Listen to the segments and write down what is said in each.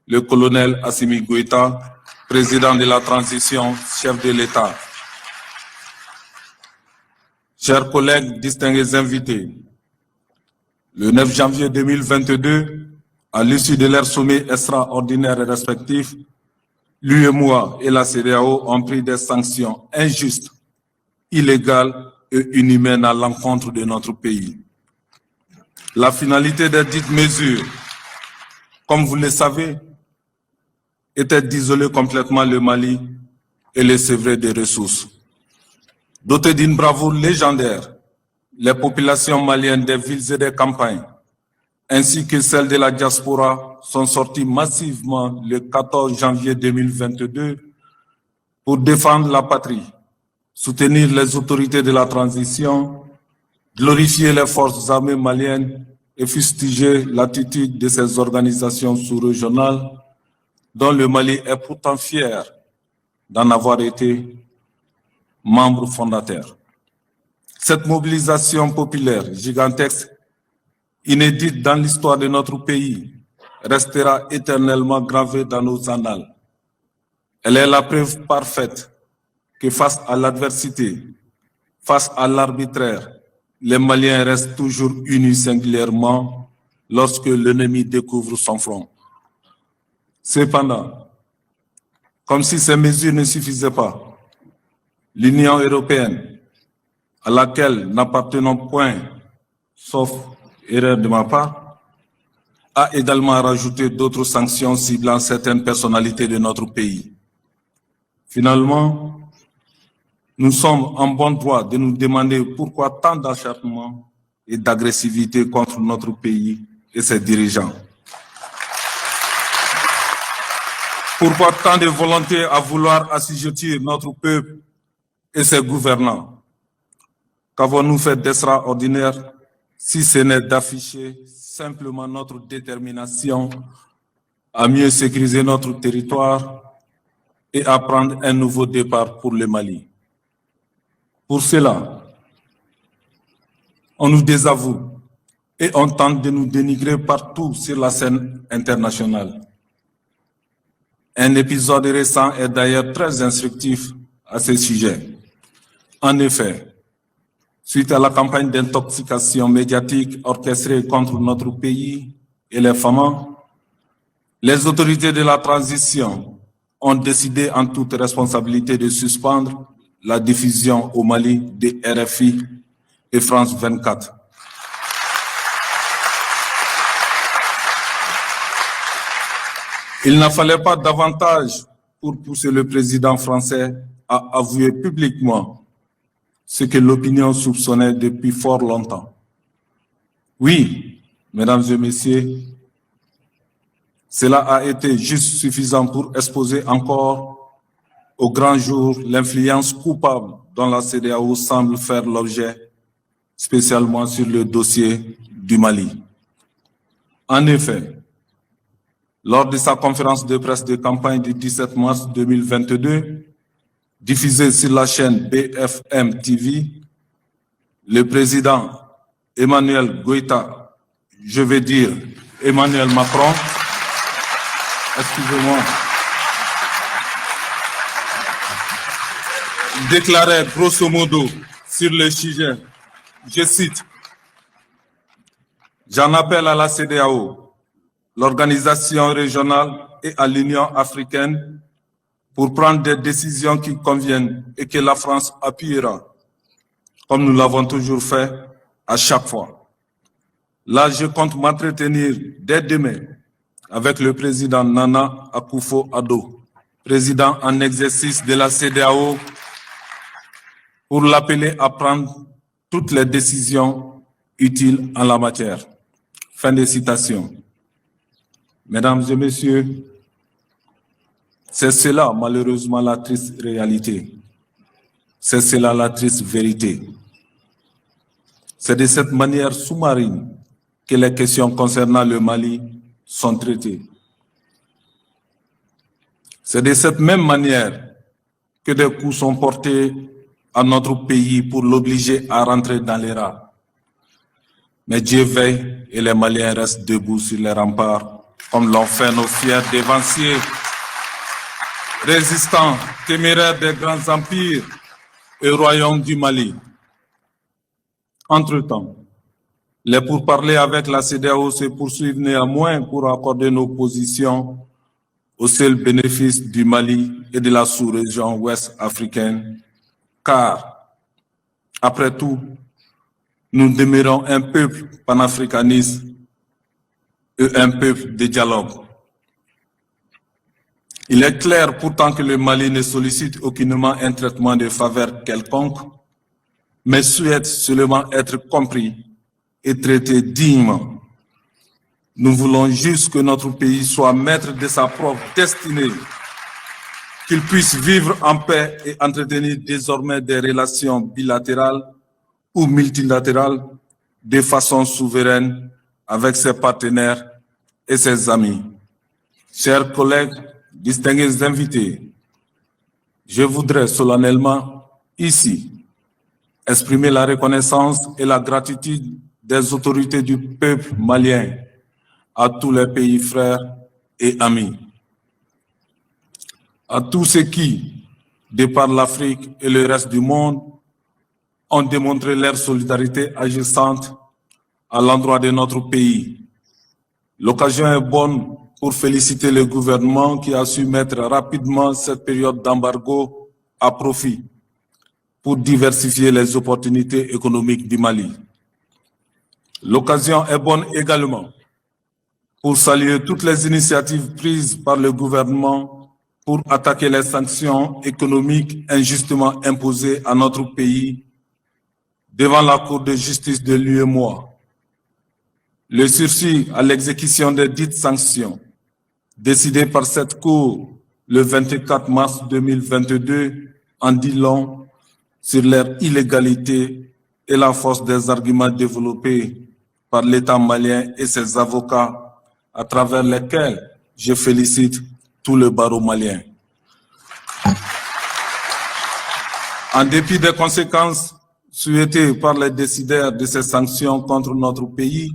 le colonel Assimi Goïta, président de la transition, chef de l'État. Chers collègues, distingués invités, le 9 janvier 2022, à l'issue de leur sommet extraordinaire et respectif, l'UEMOA et la CEDEAO ont pris des sanctions injustes, illégales et inhumaines à l'encontre de notre pays. La finalité des dites mesures, comme vous le savez, était d'isoler complètement le Mali et le sevrer des ressources. Dotées d'une bravoure légendaire, les populations maliennes des villes et des campagnes, ainsi que celles de la diaspora, sont sorties massivement le 14 janvier 2022 pour défendre la patrie, soutenir les autorités de la transition, glorifier les forces armées maliennes et fustiger l'attitude de ces organisations sous-régionales dont le Mali est pourtant fier d'en avoir été membre fondateur. Cette mobilisation populaire gigantesque, inédite dans l'histoire de notre pays, restera éternellement gravée dans nos annales. Elle est la preuve parfaite que face à l'adversité, face à l'arbitraire, les Maliens restent toujours unis singulièrement lorsque l'ennemi découvre son front. Cependant, comme si ces mesures ne suffisaient pas, l'Union européenne, à laquelle n'appartenons point, sauf erreur de ma part, a également rajouté d'autres sanctions ciblant certaines personnalités de notre pays. Finalement, nous sommes en bon droit de nous demander pourquoi tant d'acharnement et d'agressivité contre notre pays et ses dirigeants. Pourquoi tant de volonté à vouloir assujettir notre peuple et ses gouvernants? Qu'avons-nous fait d'extraordinaire si ce n'est d'afficher simplement notre détermination à mieux sécuriser notre territoire et à prendre un nouveau départ pour le Mali? Pour cela, on nous désavoue et on tente de nous dénigrer partout sur la scène internationale. Un épisode récent est d'ailleurs très instructif à ce sujet. En effet, suite à la campagne d'intoxication médiatique orchestrée contre notre pays et les femmes, les autorités de la transition ont décidé en toute responsabilité de suspendre la diffusion au Mali de RFI et France 24. Il n'en fallait pas davantage pour pousser le président français à avouer publiquement ce que l'opinion soupçonnait depuis fort longtemps. Oui, mesdames et messieurs, cela a été juste suffisant pour exposer encore au grand jour l'influence coupable dont la CEDEAO semble faire l'objet, spécialement sur le dossier du Mali. En effet, lors de sa conférence de presse de campagne du 17 mars 2022, diffusée sur la chaîne BFM TV, le président Emmanuel Goïta, je vais dire Emmanuel Macron, excusez-moi, déclarait grosso modo sur le sujet, je cite, « J'en appelle à la CEDEAO, l'organisation régionale et à l'Union africaine pour prendre des décisions qui conviennent et que la France appuiera, comme nous l'avons toujours fait à chaque fois. Là, je compte m'entretenir dès demain avec le président Nana Akufo-Addo, président en exercice de la CEDEAO, pour l'appeler à prendre toutes les décisions utiles en la matière. » Fin de citation. Mesdames et messieurs, c'est cela malheureusement la triste réalité. C'est cela la triste vérité. C'est de cette manière sous-marine que les questions concernant le Mali sont traitées. C'est de cette même manière que des coups sont portés à notre pays pour l'obliger à rentrer dans les rats. Mais Dieu veille et les Maliens restent debout sur les remparts comme l'ont fait nos fiers dévanciers, résistants, téméraires des grands empires et royaumes du Mali. Entre-temps, les pourparlers avec la CEDEAO se poursuivent néanmoins pour accorder nos positions au seul bénéfice du Mali et de la sous-région ouest africaine, car, après tout, nous demeurons un peuple panafricaniste et un peuple de dialogue. Il est clair pourtant que le Mali ne sollicite aucunement un traitement de faveur quelconque, mais souhaite seulement être compris et traité dignement. Nous voulons juste que notre pays soit maître de sa propre destinée, qu'il puisse vivre en paix et entretenir désormais des relations bilatérales ou multilatérales de façon souveraine avec ses partenaires et ses amis. Chers collègues, distingués invités, je voudrais solennellement ici exprimer la reconnaissance et la gratitude des autorités du peuple malien à tous les pays frères et amis, à tous ceux qui, de par l'Afrique et le reste du monde, ont démontré leur solidarité agissante à l'endroit de notre pays. L'occasion est bonne pour féliciter le gouvernement qui a su mettre rapidement cette période d'embargo à profit pour diversifier les opportunités économiques du Mali. L'occasion est bonne également pour saluer toutes les initiatives prises par le gouvernement pour attaquer les sanctions économiques injustement imposées à notre pays devant la Cour de justice de l'UEMOA. Le sursis à l'exécution des dites sanctions, décidé par cette Cour le 24 mars 2022, en dit long sur leur illégalité et la force des arguments développés par l'État malien et ses avocats, à travers lesquels je félicite tout le barreau malien. En dépit des conséquences souhaitées par les décideurs de ces sanctions contre notre pays,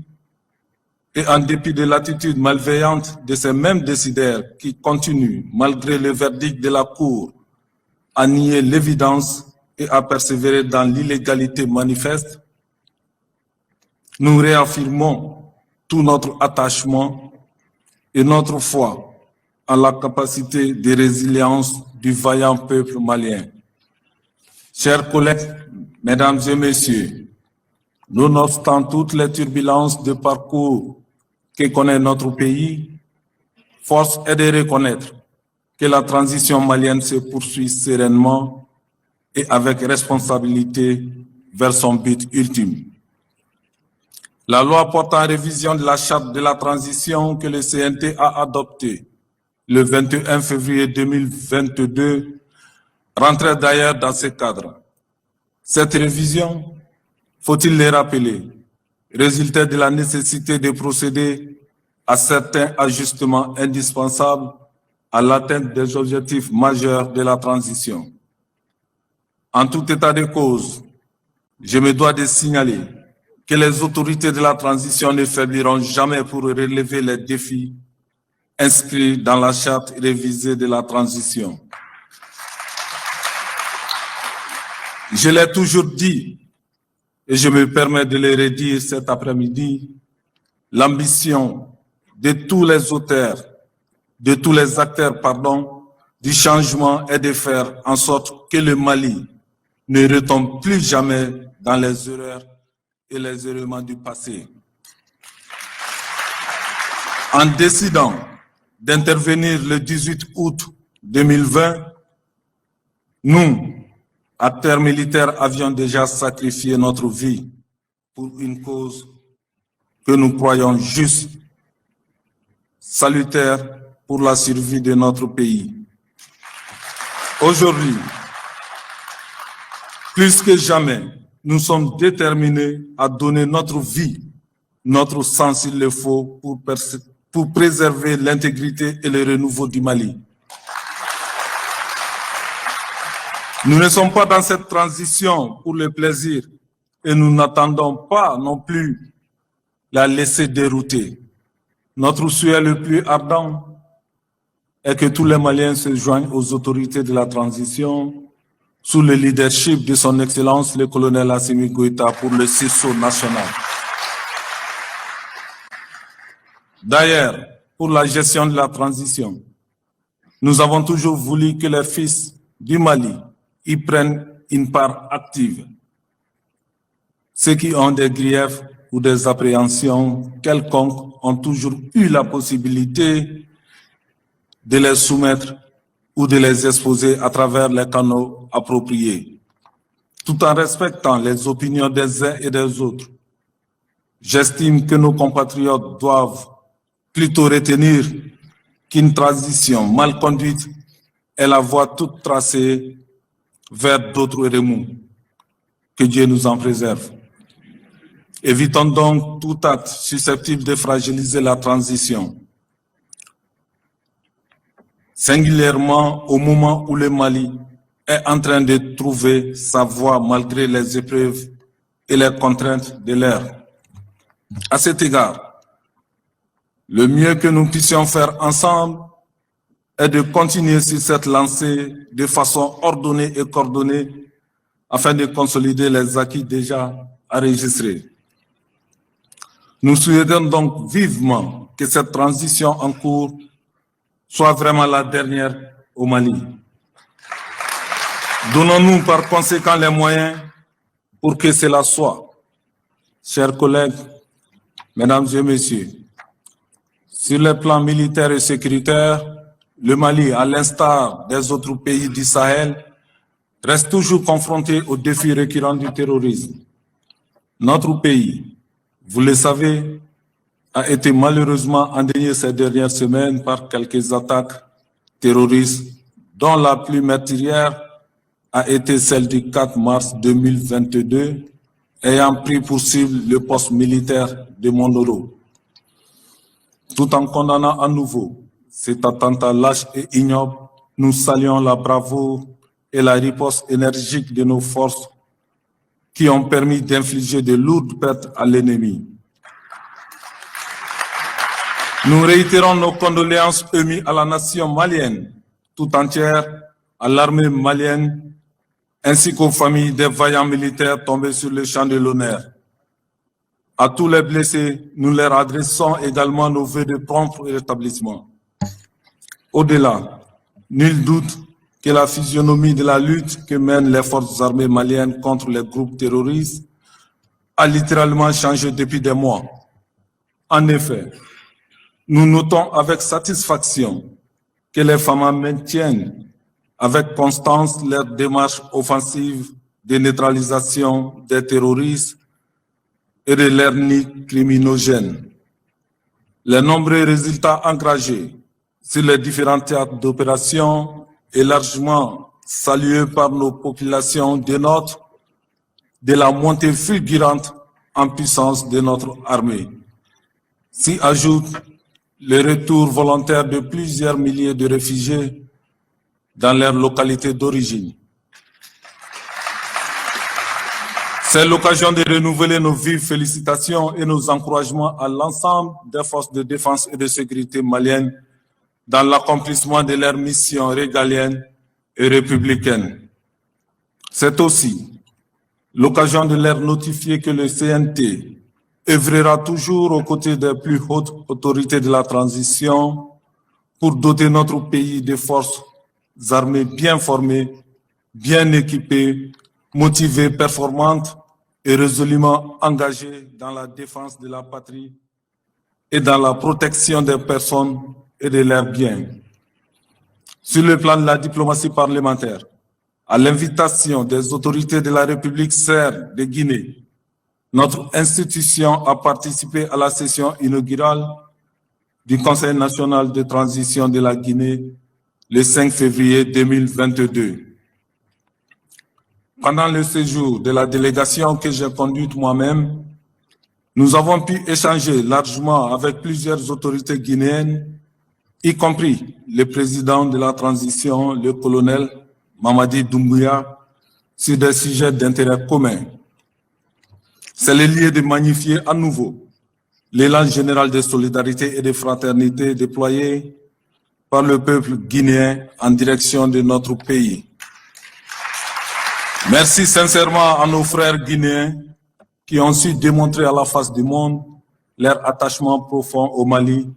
et en dépit de l'attitude malveillante de ces mêmes décideurs qui continuent, malgré le verdict de la Cour, à nier l'évidence et à persévérer dans l'illégalité manifeste, nous réaffirmons tout notre attachement et notre foi à la capacité de résilience du vaillant peuple malien. Chers collègues, mesdames et messieurs, nonobstant toutes les turbulences de parcours que connaît notre pays, force est de reconnaître que la transition malienne se poursuit sereinement et avec responsabilité vers son but ultime. La loi portant révision de la charte de la transition que le CNT a adoptée le 21 février 2022 rentrait d'ailleurs dans ce cadre. Cette révision, faut-il le rappeler, résultait de la nécessité de procéder à certains ajustements indispensables à l'atteinte des objectifs majeurs de la transition. En tout état de cause, je me dois de signaler que les autorités de la transition ne faibliront jamais pour relever les défis inscrits dans la charte révisée de la transition. Je l'ai toujours dit, et je me permets de le redire cet après-midi, l'ambition de tous les auteurs, de tous les acteurs, du changement est de faire en sorte que le Mali ne retombe plus jamais dans les erreurs et les errements du passé. En décidant d'intervenir le 18 août 2020, nous, acteurs militaires, avions déjà sacrifié notre vie pour une cause que nous croyons juste, salutaire pour la survie de notre pays. Aujourd'hui, plus que jamais, nous sommes déterminés à donner notre vie, notre sang s'il le faut, pour préserver l'intégrité et le renouveau du Mali. Nous ne sommes pas dans cette transition pour le plaisir et nous n'attendons pas non plus la laisser dérouter. Notre souhait le plus ardent est que tous les Maliens se joignent aux autorités de la transition sous le leadership de son Excellence le colonel Assimi Goïta pour le sursaut national. D'ailleurs, pour la gestion de la transition, nous avons toujours voulu que les fils du Mali y prennent une part active. Ceux qui ont des griefs ou des appréhensions quelconques ont toujours eu la possibilité de les soumettre ou de les exposer à travers les canaux appropriés, tout en respectant les opinions des uns et des autres. J'estime que nos compatriotes doivent plutôt retenir qu'une transition mal conduite est la voie toute tracée vers d'autres remous. Que Dieu nous en préserve. Évitons donc tout acte susceptible de fragiliser la transition, singulièrement au moment où le Mali est en train de trouver sa voie malgré les épreuves et les contraintes de l'ère. À cet égard, le mieux que nous puissions faire ensemble est de continuer sur cette lancée de façon ordonnée et coordonnée afin de consolider les acquis déjà enregistrés. Nous souhaitons donc vivement que cette transition en cours soit vraiment la dernière au Mali. Donnons-nous par conséquent les moyens pour que cela soit. Chers collègues, mesdames et messieurs, sur le plan militaire et sécuritaire, le Mali, à l'instar des autres pays du Sahel, reste toujours confronté aux défis récurrents du terrorisme. Notre pays, vous le savez, a été malheureusement endeuillé ces dernières semaines par quelques attaques terroristes, dont la plus meurtrière a été celle du 4 mars 2022, ayant pris pour cible le poste militaire de Mondoro. Tout en condamnant à nouveau cet attentat lâche et ignoble, nous saluons la bravoure et la riposte énergique de nos forces qui ont permis d'infliger de lourdes pertes à l'ennemi. Nous réitérons nos condoléances émues à la nation malienne tout entière, à l'armée malienne, ainsi qu'aux familles des vaillants militaires tombés sur le champ de l'honneur. À tous les blessés, nous leur adressons également nos vœux de prompt rétablissement. Au-delà, nul doute que la physionomie de la lutte que mènent les forces armées maliennes contre les groupes terroristes a littéralement changé depuis des mois. En effet, nous notons avec satisfaction que les femmes maintiennent avec constance leur démarche offensive de neutralisation des terroristes et de leurs nids criminogènes. Les nombreux résultats engagés sur les différents théâtres d'opération et largement salués par nos populations dénotent de la montée fulgurante en puissance de notre armée. S'y ajoute le retour volontaire de plusieurs milliers de réfugiés dans leur localité d'origine. C'est l'occasion de renouveler nos vives félicitations et nos encouragements à l'ensemble des forces de défense et de sécurité maliennes dans l'accomplissement de leur mission régalienne et républicaine. C'est aussi l'occasion de leur notifier que le CNT œuvrera toujours aux côtés des plus hautes autorités de la transition pour doter notre pays de forces armées bien formées, bien équipées, motivées, performantes et résolument engagées dans la défense de la patrie et dans la protection des personnes et de leurs biens. Sur le plan de la diplomatie parlementaire, à l'invitation des autorités de la République serbe de Guinée, notre institution a participé à la session inaugurale du Conseil national de transition de la Guinée le 5 février 2022. Pendant le séjour de la délégation que j'ai conduite moi-même, nous avons pu échanger largement avec plusieurs autorités guinéennes, y compris le président de la transition, le colonel Mamadi Doumbouya, sur des sujets d'intérêt commun. C'est le lieu de magnifier à nouveau l'élan général de solidarité et de fraternité déployé par le peuple guinéen en direction de notre pays. Merci sincèrement à nos frères guinéens qui ont su démontrer à la face du monde leur attachement profond au Mali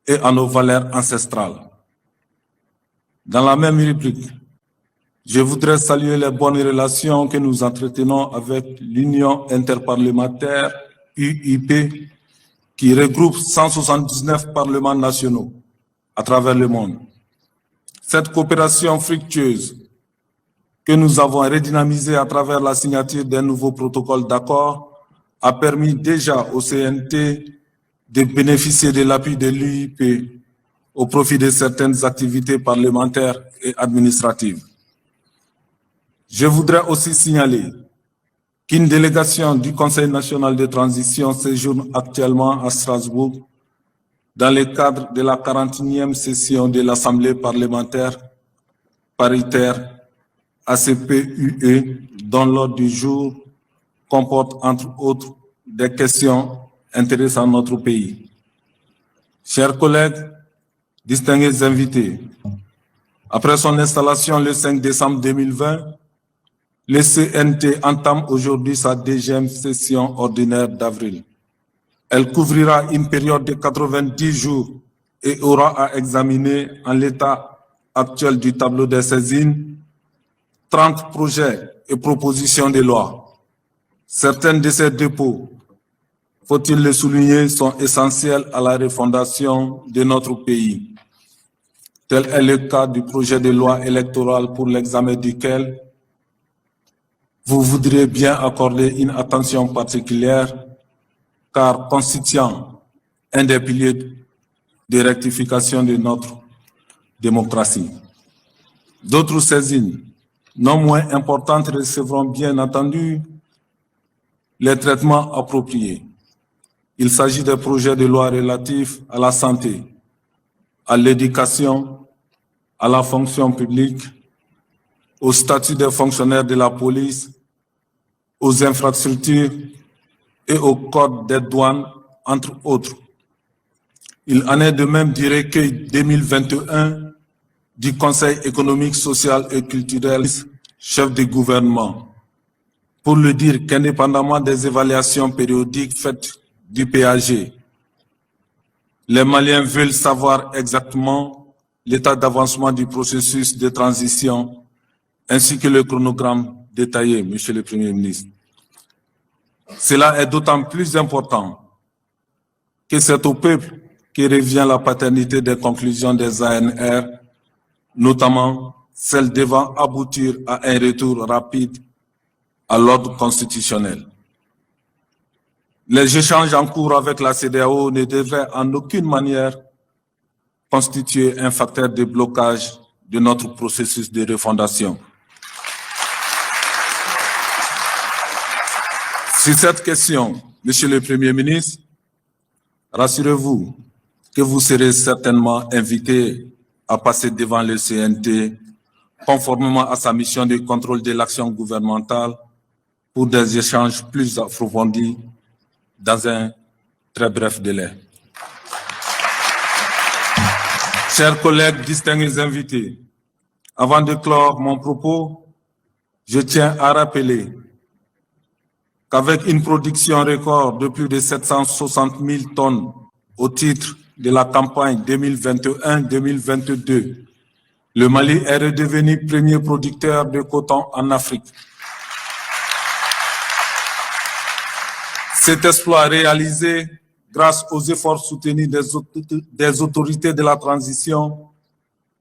et à nos valeurs ancestrales. Dans la même réplique, je voudrais saluer les bonnes relations que nous entretenons avec l'Union interparlementaire UIP qui regroupe 179 parlements nationaux à travers le monde. Cette coopération fructueuse que nous avons redynamisée à travers la signature d'un nouveau protocole d'accord a permis déjà au CNT de bénéficier de l'appui de l'UIP au profit de certaines activités parlementaires et administratives. Je voudrais aussi signaler qu'une délégation du Conseil national de transition séjourne actuellement à Strasbourg dans le cadre de la 41e session de l'Assemblée parlementaire paritaire ACP-UE, dont l'ordre du jour comporte entre autres des questions intéressant notre pays. Chers collègues, distingués invités, après son installation le 5 décembre 2020, le CNT entame aujourd'hui sa deuxième session ordinaire d'avril. Elle couvrira une période de 90 jours et aura à examiner en l'état actuel du tableau des saisines 30 projets et propositions de loi. Certains de ces dépôts, faut-il le souligner, sont essentiels à la refondation de notre pays. Tel est le cas du projet de loi électorale pour l'examen duquel vous voudriez bien accorder une attention particulière, car constituant un des piliers de rectification de notre démocratie. D'autres saisines, non moins importantes, recevront bien entendu les traitements appropriés. Il s'agit des projets de loi relatifs à la santé, à l'éducation, à la fonction publique, au statut des fonctionnaires de la police, aux infrastructures et au code des douanes, entre autres. Il en est de même du recueil 2021 du Conseil économique, social et culturel, chef de gouvernement, pour le dire qu'indépendamment des évaluations périodiques faites du PAG, les Maliens veulent savoir exactement l'état d'avancement du processus de transition ainsi que le chronogramme détaillé, Monsieur le Premier ministre. Cela est d'autant plus important que c'est au peuple que revient la paternité des conclusions des ANR, notamment celles devant aboutir à un retour rapide à l'ordre constitutionnel. Les échanges en cours avec la CEDEAO ne devraient en aucune manière constituer un facteur de blocage de notre processus de refondation. Sur cette question, Monsieur le Premier ministre, rassurez-vous que vous serez certainement invité à passer devant le CNT conformément à sa mission de contrôle de l'action gouvernementale pour des échanges plus approfondis dans un très bref délai. Chers collègues, distingués invités, avant de clore mon propos, je tiens à rappeler qu'avec une production record de plus de 760 000 tonnes au titre de la campagne 2021-2022, le Mali est redevenu premier producteur de coton en Afrique. Cet exploit réalisé grâce aux efforts soutenus des autorités de la transition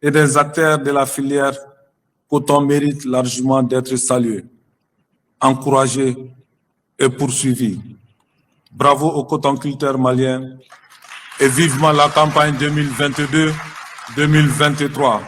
et des acteurs de la filière coton mérite largement d'être salué, encouragé et poursuivi. Bravo aux cotonculteurs maliens et vivement la campagne 2022-2023.